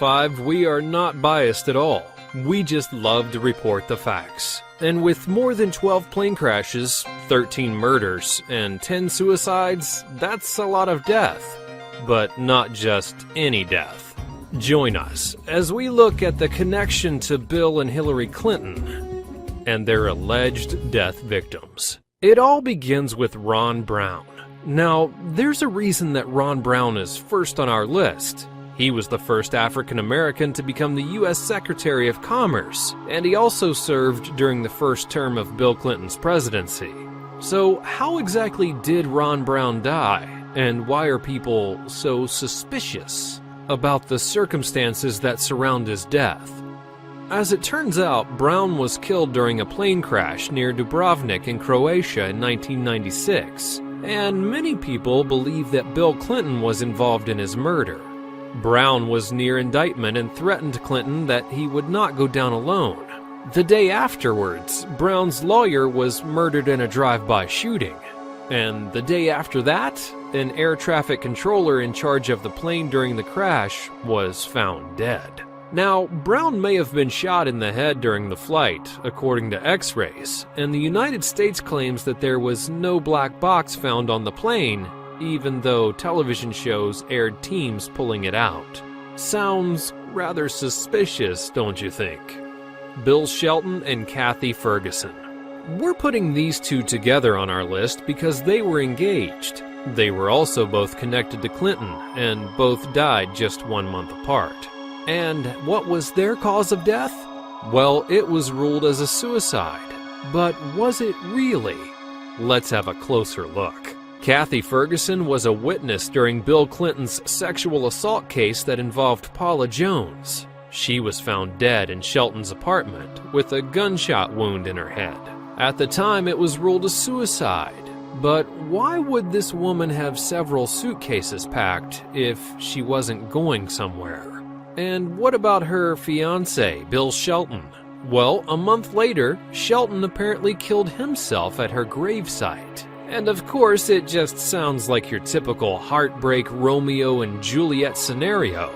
5, we are not biased at all. We just love to report the facts. And with more than 12 plane crashes, 13 murders, and 10 suicides, that's a lot of death. But not just any death. Join us as we look at the connection to Bill and Hillary Clinton and their alleged death victims. It all begins with Ron Brown. Now, there's a reason that Ron Brown is first on our list. He was the first African American to become the U.S. Secretary of Commerce, and he also served during the first term of Bill Clinton's presidency. So, how exactly did Ron Brown die, and why are people so suspicious about the circumstances that surround his death? As it turns out, Brown was killed during a plane crash near Dubrovnik in Croatia in 1996, and many people believe that Bill Clinton was involved in his murder. Brown was near indictment and threatened Clinton that he would not go down alone. The day afterwards, Brown's lawyer was murdered in a drive-by shooting. And the day after that, an air traffic controller in charge of the plane during the crash was found dead. Now, Brown may have been shot in the head during the flight, according to X-rays, and the United States claims that there was no black box found on the plane, even though television shows aired teams pulling it out. Sounds rather suspicious, don't you think? Bill Shelton and Kathy Ferguson. We're putting these two together on our list because they were engaged. They were also both connected to Clinton, and both died just 1 month apart. And what was their cause of death? Well, it was ruled as a suicide. But was it really? Let's have a closer look. Kathy Ferguson was a witness during Bill Clinton's sexual assault case that involved Paula Jones. She was found dead in Shelton's apartment with a gunshot wound in her head. At the time, it was ruled a suicide. But why would this woman have several suitcases packed if she wasn't going somewhere? And what about her fiancé, Bill Shelton? Well, a month later, Shelton apparently killed himself at her gravesite. And of course, it just sounds like your typical heartbreak Romeo and Juliet scenario.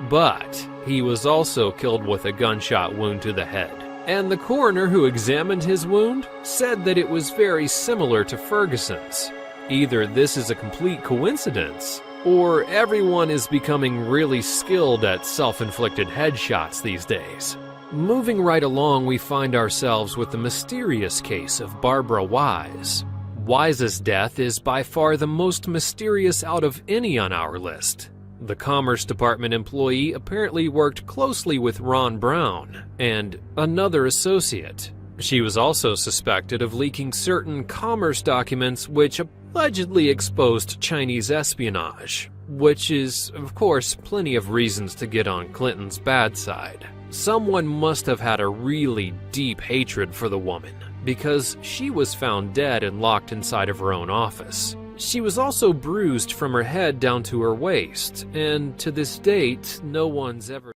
But he was also killed with a gunshot wound to the head. And the coroner who examined his wound said that it was very similar to Ferguson's. Either this is a complete coincidence, or everyone is becoming really skilled at self-inflicted headshots these days. Moving right along, we find ourselves with the mysterious case of Barbara Wise. Wise's death is by far the most mysterious out of any on our list. The Commerce Department employee apparently worked closely with Ron Brown and another associate. She was also suspected of leaking certain commerce documents which allegedly exposed Chinese espionage, which is, of course, plenty of reasons to get on Clinton's bad side. Someone must have had a really deep hatred for the woman, because she was found dead and locked inside of her own office. She was also bruised from her head down to her waist, and to this date, no one's ever...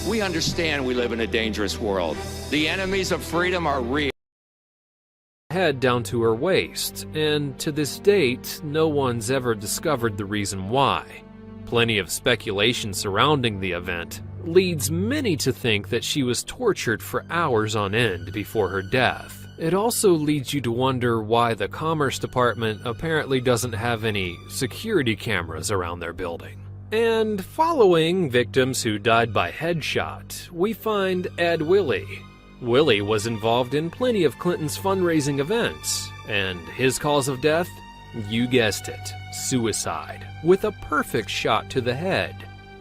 We understand we live in a dangerous world. The enemies of freedom are real. Head down to her waist, and to this date, no one's ever discovered the reason why. Plenty of speculation surrounding the event leads many to think that she was tortured for hours on end before her death. It also leads you to wonder why the Commerce Department apparently doesn't have any security cameras around their building. And following victims who died by headshot, we find Ed Willie. Willie was involved in plenty of Clinton's fundraising events, and his cause of death? You guessed it, suicide, with a perfect shot to the head.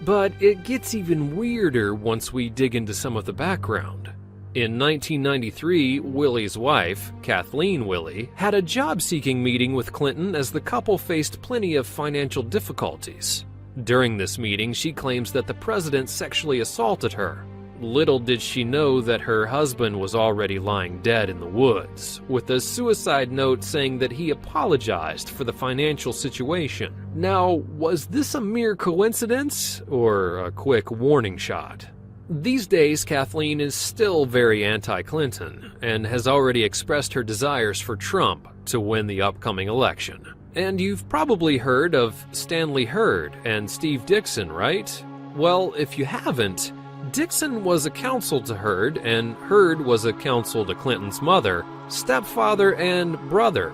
But it gets even weirder once we dig into some of the background. In 1993, Willie's wife, Kathleen Willie, had a job-seeking meeting with Clinton as the couple faced plenty of financial difficulties. During this meeting, she claims that the president sexually assaulted her. Little did she know that her husband was already lying dead in the woods, with a suicide note saying that he apologized for the financial situation. Now, was this a mere coincidence, or a quick warning shot? These days, Kathleen is still very anti-Clinton, and has already expressed her desires for Trump to win the upcoming election. And you've probably heard of Stanley Hurd and Steve Dixon, right? Well, if you haven't, Dixon was a counsel to Heard, and Heard was a counsel to Clinton's mother, stepfather, and brother.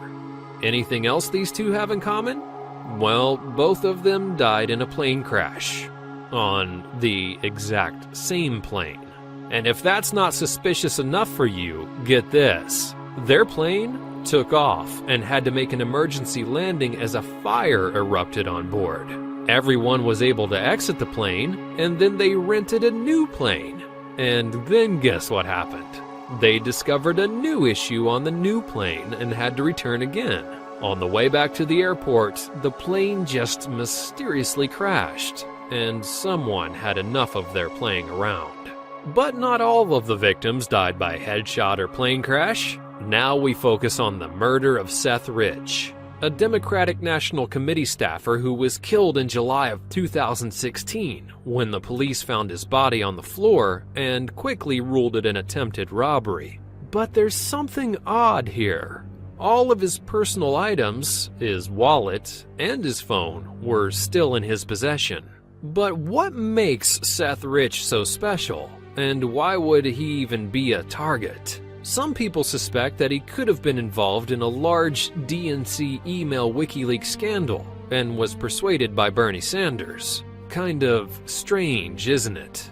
Anything else these two have in common? Well, both of them died in a plane crash. On the exact same plane. And if that's not suspicious enough for you, get this. Their plane took off and had to make an emergency landing as a fire erupted on board. Everyone was able to exit the plane, and then they rented a new plane. And then guess what happened? They discovered a new issue on the new plane and had to return again. On the way back to the airport, the plane just mysteriously crashed, and someone had enough of their playing around. But not all of the victims died by headshot or plane crash. Now we focus on the murder of Seth Rich, a Democratic National Committee staffer who was killed in July of 2016 when the police found his body on the floor and quickly ruled it an attempted robbery. But there's something odd here. All of his personal items, his wallet, and his phone were still in his possession. But what makes Seth Rich so special? And why would he even be a target? Some people suspect that he could have been involved in a large DNC email WikiLeaks scandal and was persuaded by Bernie Sanders. Kind of strange, isn't it?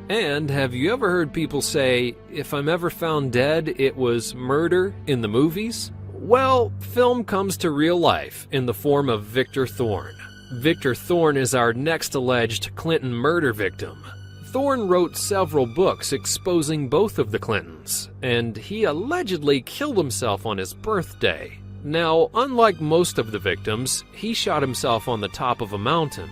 And have you ever heard people say, if I'm ever found dead, it was murder in the movies? Well, film comes to real life in the form of Victor Thorne. Victor Thorne is our next alleged Clinton murder victim. Thorne wrote several books exposing both of the Clintons, and he allegedly killed himself on his birthday. Now, unlike most of the victims, he shot himself on the top of a mountain.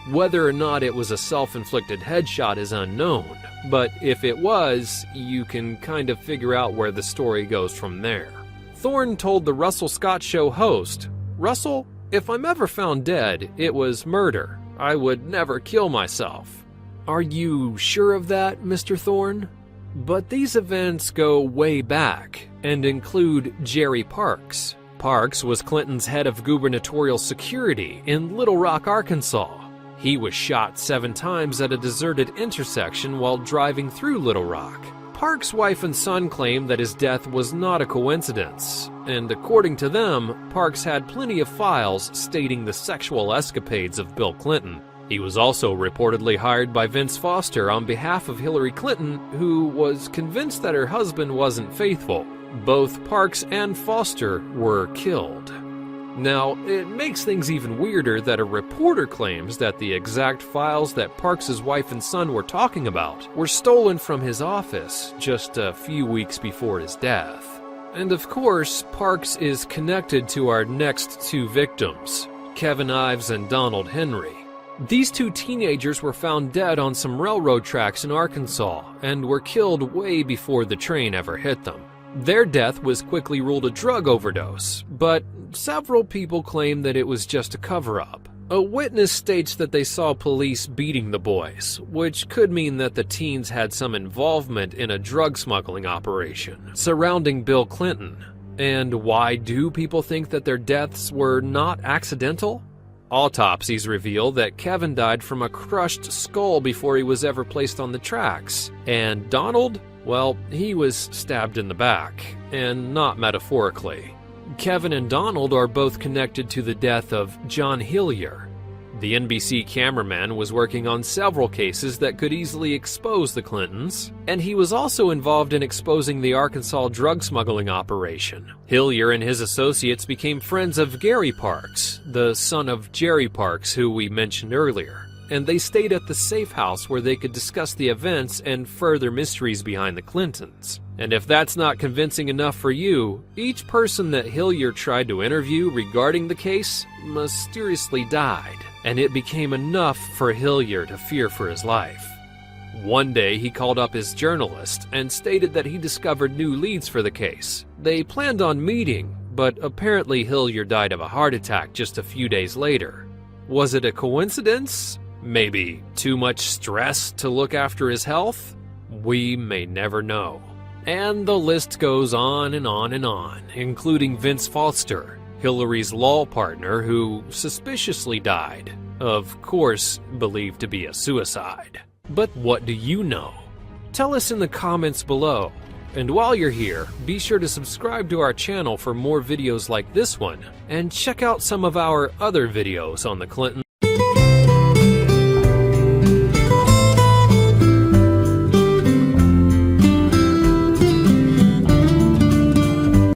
Whether or not it was a self-inflicted headshot is unknown, but if it was, you can kind of figure out where the story goes from there. Thorne told the Russell Scott Show host, "Russell, if I'm ever found dead, it was murder. I would never kill myself." Are you sure of that, Mr. Thorne? But these events go way back and include Jerry Parks. Parks was Clinton's head of gubernatorial security in Little Rock, Arkansas. He was shot 7 times at a deserted intersection while driving through Little Rock. Parks' wife and son claim that his death was not a coincidence, and according to them, Parks had plenty of files stating the sexual escapades of Bill Clinton. He was also reportedly hired by Vince Foster on behalf of Hillary Clinton, who was convinced that her husband wasn't faithful. Both Parks and Foster were killed. Now, it makes things even weirder that a reporter claims that the exact files that Parks' wife and son were talking about were stolen from his office just a few weeks before his death. And of course, Parks is connected to our next 2 victims, Kevin Ives and Donald Henry. These 2 teenagers were found dead on some railroad tracks in Arkansas and were killed way before the train ever hit them. Their death was quickly ruled a drug overdose, but several people claim that it was just a cover-up. A witness states that they saw police beating the boys, which could mean that the teens had some involvement in a drug smuggling operation surrounding Bill Clinton. And why do people think that their deaths were not accidental? Autopsies reveal that Kevin died from a crushed skull before he was ever placed on the tracks. And Donald? Well, he was stabbed in the back, and not metaphorically. Kevin and Donald are both connected to the death of John Hillier. The NBC cameraman was working on several cases that could easily expose the Clintons, and he was also involved in exposing the Arkansas drug smuggling operation. Hillier and his associates became friends of Gary Parks, the son of Jerry Parks, who we mentioned earlier, and they stayed at the safe house where they could discuss the events and further mysteries behind the Clintons. And if that's not convincing enough for you, each person that Hillier tried to interview regarding the case mysteriously died, and it became enough for Hillier to fear for his life. One day he called up his journalist and stated that he discovered new leads for the case. They planned on meeting, but apparently Hillier died of a heart attack just a few days later. Was it a coincidence? Maybe too much stress to look after his health? We may never know. And the list goes on and on and on, including Vince Foster, Hillary's law partner, who suspiciously died. Of course, believed to be a suicide. But what do you know? Tell us in the comments below. And while you're here, be sure to subscribe to our channel for more videos like this one, and check out some of our other videos on the Clinton